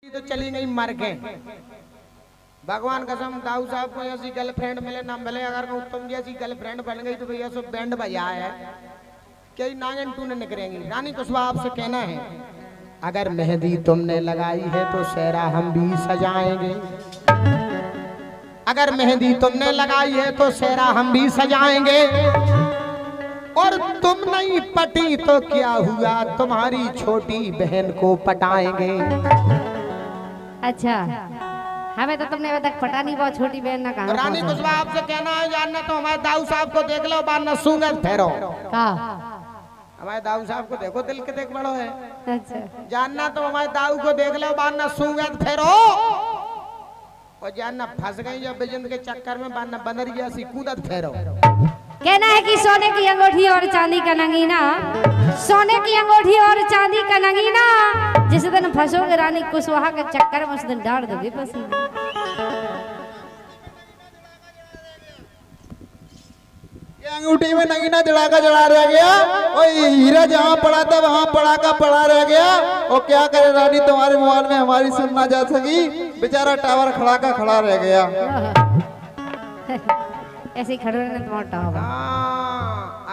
तो चली गई मर गए। भगवान कसम दाऊ साहब को ऐसी गर्लफ्रेंड मिले ना मिले, अगर उत्तम जैसी गर्लफ्रेंड बन गई तो भैया सब बैंड बजा है, कई नागन टूने निकलेंगी। रानी कुशवाहा आपसे कहना है, अगर मेहंदी तुमने लगाई है तो सेहरा हम भी सजाएंगे। अगर मेहंदी तुमने लगाई है तो सेहरा हम भी सजाएंगे। और तुम नहीं पटी तो क्या हुआ, तुम्हारी छोटी बहन को पटाएंगे। अच्छा, हमें तो तुमने अभी तक पटा नहीं, बहुत छोटी बहन ना कहा। रानी कुशवाहा आपसे कहना है, जानना तो हमारे दाऊ साहब को देख लो, बार न सूंगत फेरो। हमारे दाऊ साहब को देखो, दिल के देख बड़ो है। अच्छा, जानना तो हमारे दाऊ को देख लो, बार न सूंगत फेरो। और जानना फंस गई जब बिजन के चक्कर में, बार न बनरिया सी कूदत फेरो। कहना है कि सोने की अंगूठी और चांदी का नगीना, सोने की अंगूठी और चांदी का नगीना, जिस दिन फंसोगे रानी कुशवाहा के चक्कर में उस दिन डाल दोगे पसीना। अंगूठी में नगीना जड़ा रह गया, और हीरा जहाँ पड़ा था वहाँ पड़ा रह गया। और क्या करे रानी, तुम्हारे मोबाइल में हमारी सुन ना जा सकी, बेचारा टावर खड़ा रह गया। ऐसे ही खड़े रहने तुम्हारा टावर।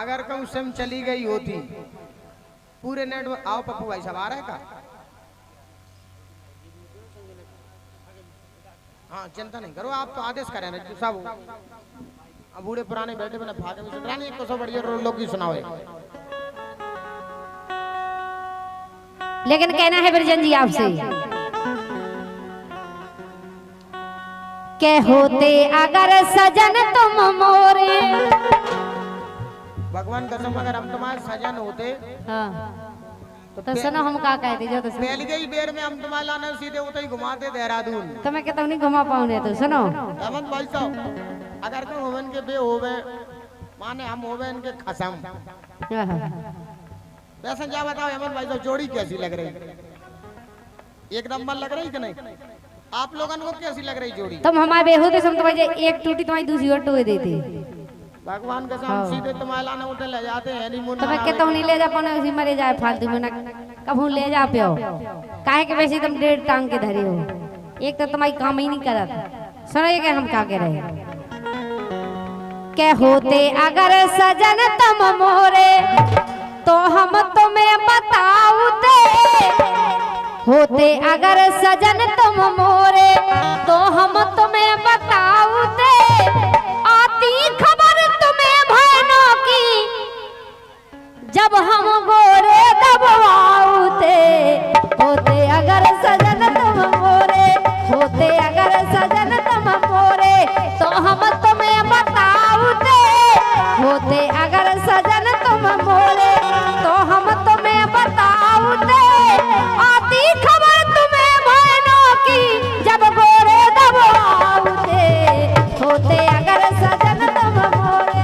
अगर कहूँ सिम चली गई होती पूरे नेट में। आओ पप्पू भाई साहब आ रहे का? हाँ चिंता नहीं करो, आप तो आदेश करें ना सब। अब बूढ़े पुराने बैठे बने भागे में रानी एक तो बढ़िया लोग की सुनाओ। लेकिन कहना है बिरजन जी आपसे, के होते अगर सजन तुम मोरे। भगवान कसम अगर हम तुम्हारे सजन होते, हाँ, तो सुनो हम क्या कहते जो तो पहले के ही बेर में हम तुम्हारे लाने सीधे उते ही घुमाते देहरादून। तो मैं कहता हूँ नहीं घुमा पाऊंगे। तो सुनो अहमद भाई साहब, अगर कोई होवन के बे होवे माने हम होवे इनके खसम। वैसे क्या बताओ अहमद भाई साहब, जोड़ी कैसी लग रही? एक नंबर लग रही कि नहीं? आप लोगों को कैसी लग रही जोड़ी? तुम हमारे बेहोते तुम तुम्हारी एक टूटी तुम्हारी दूसरी और टूट देती। भगवान के सामने सीधे तुम्हारे लाने उते ले जाते हैं हनीमून। तो मैं कहता हूँ नहीं ले जा पाने, उसी मरे जाए फालतू में ना कभू ले जा पे हो। काहे के वैसे तुम डेढ़ टांग के धरे हो, एक तो तुम्हारी काम ही नहीं करत। सुनो ये हम क्या कह रहे हैं, के होते अगर सजन तुम मोरे तो हम तुम्हें बताऊ दे। होते अगर सजन तुम मोरे तो हम तुम्हें बताऊ दे। आती खबर तुम्हें बहनों की, जब हम गोरे दबाऊते। होते अगर सजन तुम मोरे, होते अगर सजन तुम मोरे तो हम तुम्हें बताऊ दे। होते अगर सजन तुम मोरे तो हम तुम्हें बताऊ दे। आती खबर तुम्हें बहनों की, जब गोरे दबाऊते। होते अगर सजन तुम मोरे।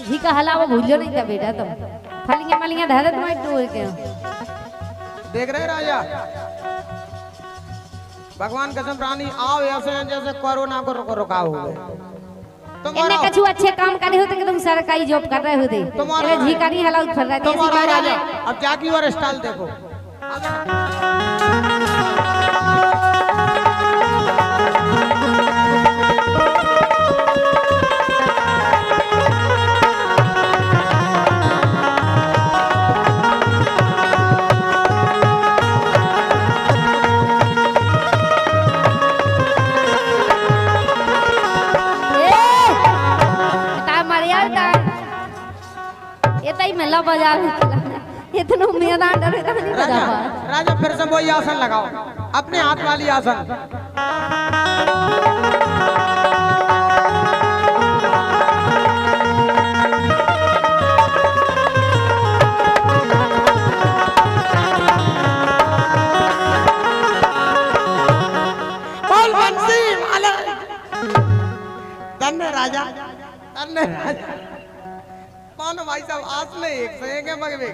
घी का हलावा भूलो नहीं था बेटा, तुम फलियां मलियां धरे तुम्हारी टूर के। देख रहे राजा, भगवान कसम रानी आओ ऐसे जैसे कोरोना को रुका हो गए। इनने कछु अच्छे काम करे होते कि तुम सरकारी जॉब कर रहे होते। तुम्हारा घी का नहीं हलाउ कर रहे थे। तुम्हारा राजा अब जाकी और स्टाइल देखो। इतना मैदान डरे नहीं बजा पा। राजा फिर से वही आसन लगाओ, अपने हाथ वाली आसन। धन्य राजा। कौन भाई साहब आज में एक से एक है मगवे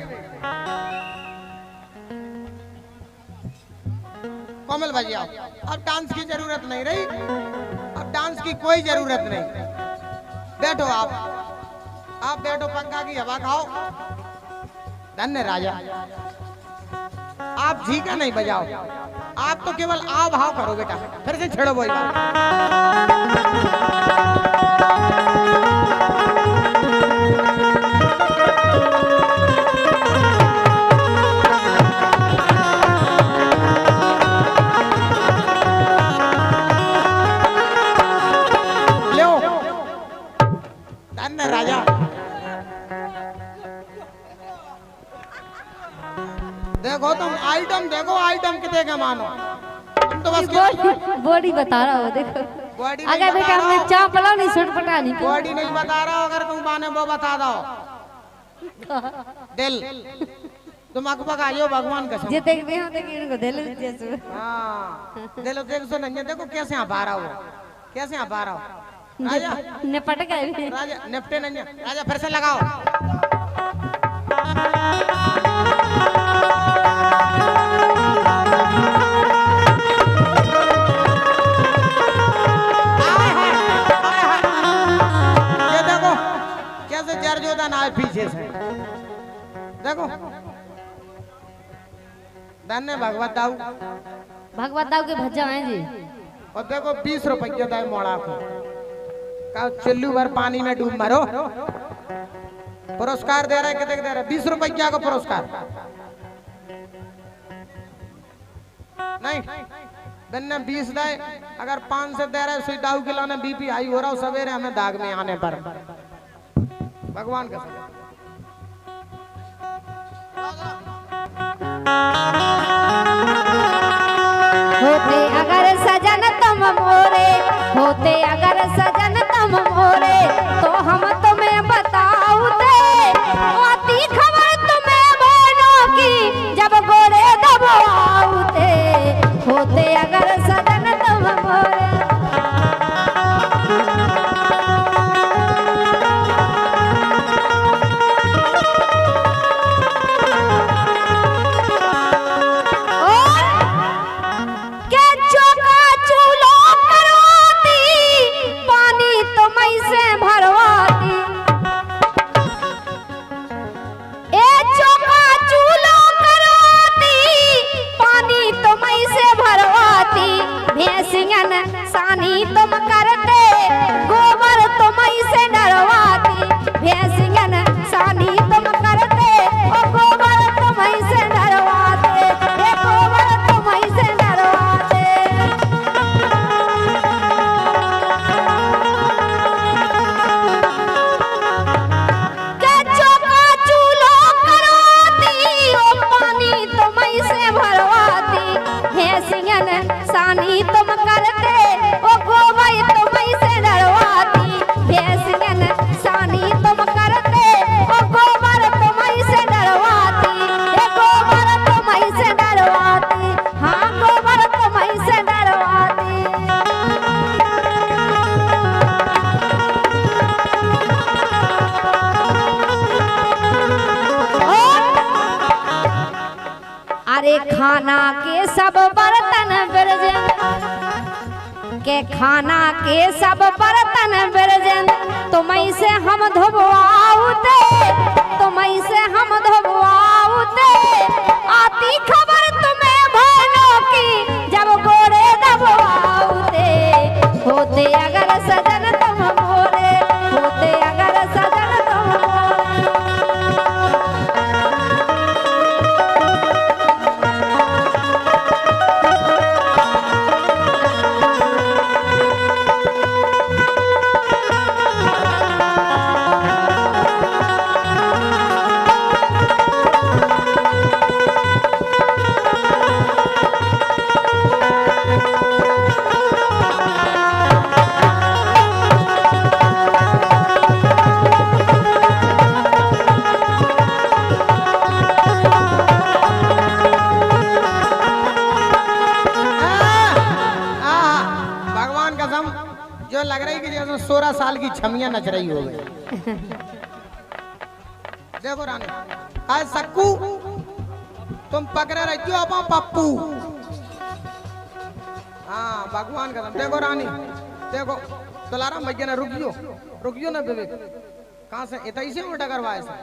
कोमल भाई आओ। अब डांस की जरूरत नहीं रही, अब डांस की कोई जरूरत नहीं। बैठो आप बैठो, पंखा की हवा खाओ। धन्य राजा। आप झीका नहीं बजाओ, आप तो केवल आओ भाव करो बेटा। फिर से छेड़ो बोल। राजा देखो तुम आइटम देखो, आइटम कितने का मानो तुम तो बस बॉडी बता रहा हो। देखो बॉडी अगर बेटा हमने चापला नहीं छटपटा नहीं बॉडी नहीं बता रहा हो, अगर तुम माने वो बता दो। दिल तुम अक पका लियो भगवान कसम। जे देखते हैं देख इनको दिल जैसे हां दिल देख सो नहीं। देखो कैसे आप आ रहा हो, कैसे आप आ रहा हो। राजा निपट गए। राजा निपटे नहीं। राजा फिर से लगाओ। ये देखो कैसे जरजोदा ना पीछे से देखो। धन्य भगवत दाऊ के भज्जा हैं जी। और देखो 20 रुपये दाए मोड़ा को चुल्लू भर पानी में डूब मरो। पुरस्कार दे रहा है, कितने दे रहा है? 20 रुपया का पुरस्कार नहीं। धन्य 20 दे, अगर 5 से दे रहे सुई दाऊ किलो ने बीपी हाई हो रहा हो सवेरे हमें दाग में आने पर। भगवान का होते अगर सजन तुम मोरे, होते अगर सजन तुम मोरे, तो हम तुम्हें बताऊ दे आती खबर तुम्हें बहनों की जब गोरे दबाऊ दे। होते अगर सजन तुम मोरे। सानी तुम करते गोबर तुम से डरवाती। भैंसियन सानी तुम करते और गोबर तुम से डरवाते। गोबर तुम से डरवाते। कच्चों का चूल्हा करवाती और पानी तुम से भरवाती। भैंसियन सानी तुम करते ओ गोबर तुम से डरवाती। भैंसियन सानी तुम करते ओ गोबर तुम से डरवाती। ए गोबर तुम से डरवाती। हाँ गोबर तुम से डरवाती। अरे खाना के सब बर्तन बिरजन के, खाना के सब बर्तन बिरजन तुम्हें से हम धोबवाऊते। तुम्हें से हम धोबवाऊते आती खबर तुम्हें बहनों की जब गोरे दबवाऊते। होते अगर सजन तुम मोरे, होते अगर सजन तुम मोरे। जो लग रही कि जैसे 16 साल की छमियां नच रही हो गई। देखो रानी आज सक्कू तुम पकड़े रहती हो अपा पप्पू। हाँ भगवान का देखो रानी देखो तुलाराम भैया ने रुकियो ना बेबे कहाँ से इतनी से डगरवाए से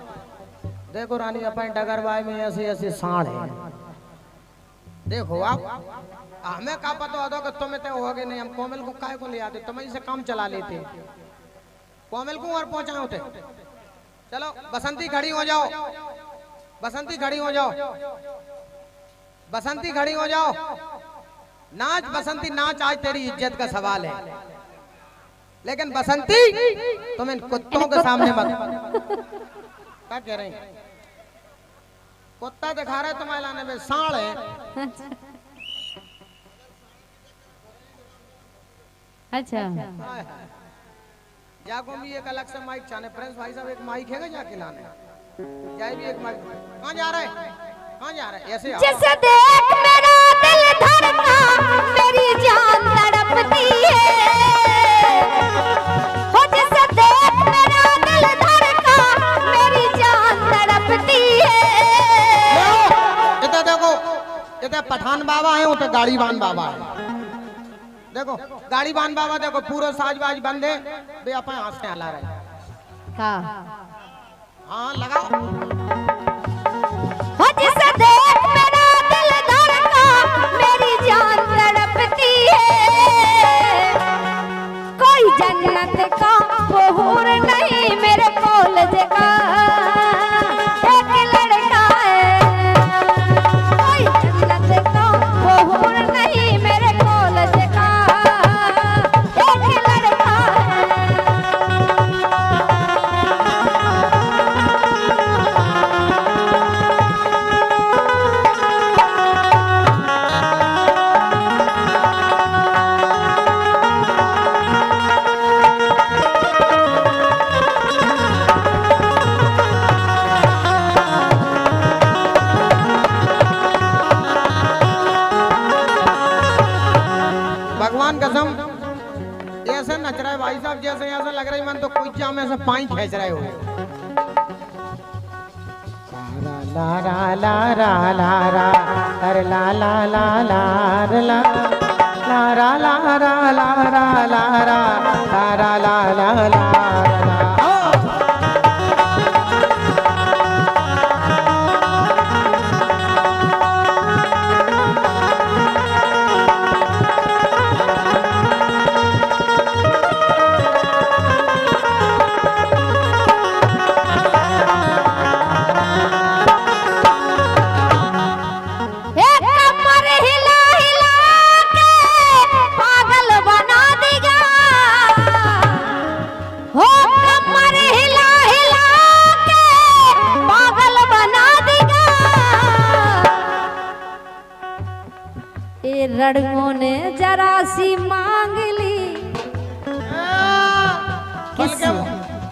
देखो रानी अपन डगरवाए में ऐसे ऐसे साढ़ है। देखो आप हमें क्या पता होता कि तुम्हें तो होगे नहीं। हम कोमल को काय को ले आते तुम्हें से काम चला लेते कोमल को और पहुंचाए होते। चलो बसंती खड़ी हो जाओ बसंती खड़ी हो जाओ बसंती खड़ी हो जाओ। नाच बसंती नाच आज तेरी इज्जत का सवाल है लेकिन बसंती तुम इन कुत्तों के सामने मत। क्या कह रहे हैं कुत्ता दिखा रहे तुम्हारे लाने में साढ़ है। अच्छा जाको भी एक अलग से माइक चाने प्रिंस भाई साहब एक माइक है जाके लाने जाए भी एक माइक। कहाँ जा रहा है कहाँ जा रहा है ऐसे जैसे देख मेरा दिल धड़का मेरी जान तड़पती है हो जैसे देख मेरा दिल धड़का मेरी जान तड़पती है। इधर देखो इधर पठान बाबा है उधर गाड़ीबान बाबा है। देखो गाड़ीबान बाबा देखो पूरा साजबाज बंद है बे अपन हाथ से हला रहे हाँ हाँ लगाओ। हो जैसे देख मेरा दिल धड़का मेरी जान तड़पती है कोई जन्नत का बहूर नहीं मेरे कॉलेज का एक लड़का है कोई जन्नत का बहूर नहीं मेरे कॉलेज का एक लड़का है। भगवान कसम ऐसे नच रहा है भाई साहब जैसे ऐसा लग रहा है मन तो कोई जाम में से पानी खींच रहे हो। ला ला ला ला ला ला अरे ला ला ला ला ला ला ला ला ला ला ला ला ला ला ला ला ला। लड़कों ने जरा सी मांग ली किस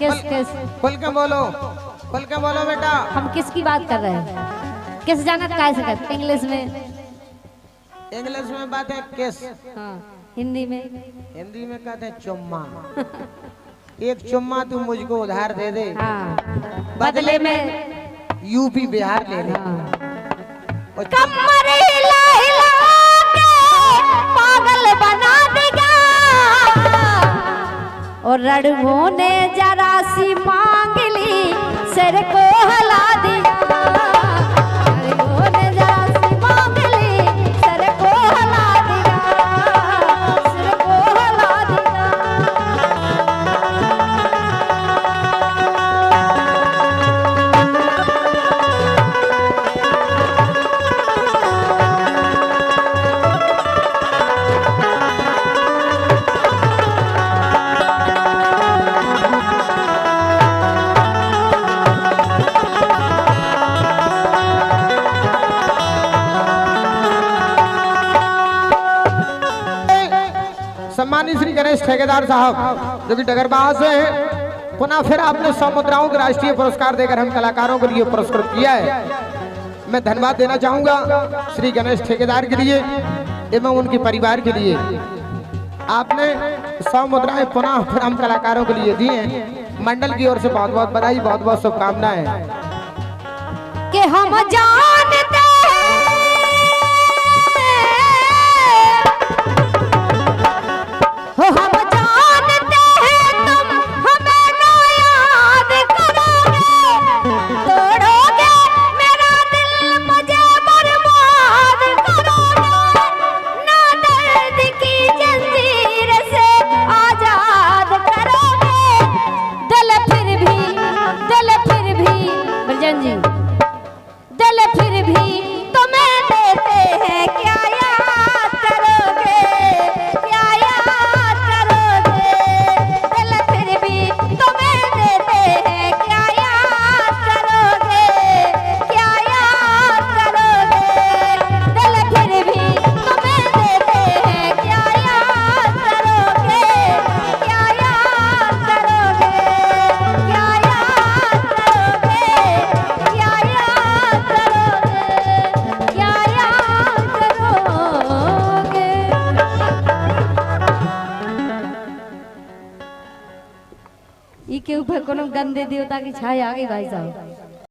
किस किस खुल के बोलो बेटा। हम किसकी बात कर रहे हैं किस जानत कैसे कहते इंग्लिश में बात है किस हाँ हिंदी में कहते हैं चुम्मा। एक चुम्मा तू मुझको उधार दे दे हाँ बदले में यूपी बिहार ले ले। हाँ। और कमर हिला हिला के पागल बना देगा और लड़कों ने जरा सी मांग ली सिर को हिला दिया लड़कों ने जरा सी मांग ली सिर को हिला दिया सिर को हिला दिया। सम्मानित श्री गणेश ठेकेदार साहब जो कि डगरबाज से हैं, पुनः फिर आपने 100 मुद्राओं का राष्ट्रीय पुरस्कार देकर हम कलाकारों के लिए पुरस्कृत किया है। मैं धन्यवाद देना चाहूंगा श्री गणेश ठेकेदार के लिए एवं उनके परिवार के लिए। आपने 100 मुद्राएं पुनः फिर हम कलाकारों के लिए दी हैं। मंडल की ओर से बहुत बहुत बधाई, बहुत बहुत शुभकामनाएं। कि हम जानते हो, हम जानते हैं तुम हमें ना याद करोगे, तोड़ोगे मेरा दिल मुझे बर्बाद करोगे, ना दर्द की जंजीर से आजाद करोगे, दिल फिर भी ब्रजन जी दिल फिर भी तुम्हें देते हैं, क्या याद करोगे, क्या याद करोगे, दिल फिर भी तुम्हें देते हैं, क्या याद करोगे, क्या याद करोगे, दिल फिर भी तुम्हें देते हैं, क्या याद करोगे, क्या याद करोगे, क्या याद करोगे, क्या याद करोगे, क्या याद करोगे। ई के ऊपर कोनो गंदे देवता की छाया आ गई भाई साहब।